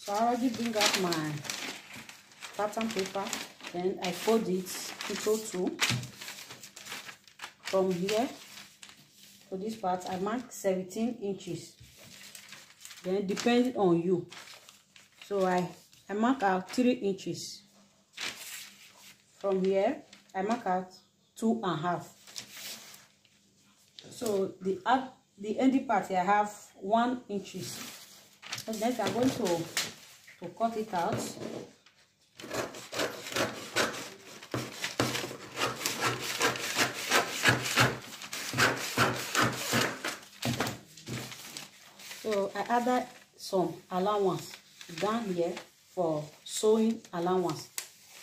So I already bring out my pattern paper, then I fold it into two. From here to this part, I mark 17 inches. Then depending on you, so I mark out 3 inches. From here, I mark out 2.5. So the ending part here, I have 1 inches. So next I'm going to cut it out. So I added some allowance down here for sewing allowance.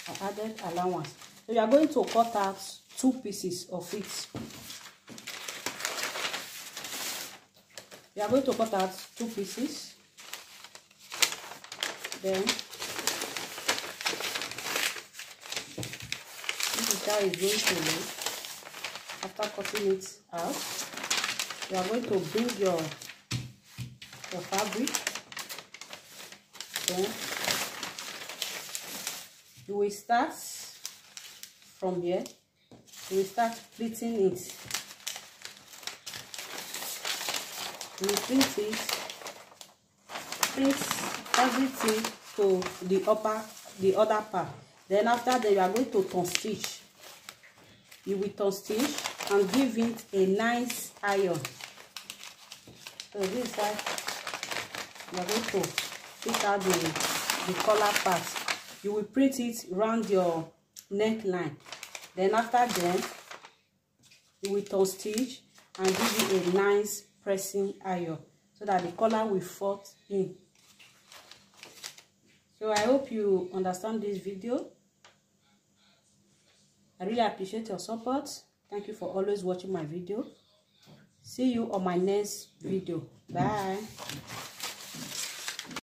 I added allowance. So you are going to cut out 2 pieces of it. You are going to cut out 2 pieces. Then this is how it's going to look. After cutting it out, you are going to bring your fabric. Then you will start from here. You will start pleating it. You will pleat it, pleat everything to the other part. Then after that, you are going to turn stitch. You will turn stitch and give it a nice iron. So this is how you are going to pick out the collar part. You will print it around your neckline. Then after that, you will turn stitch and give it a nice pressing iron so that the collar will fall in. So I hope you understand this video. I really appreciate your support. Thank you for always watching my video. See you on my next video. Bye.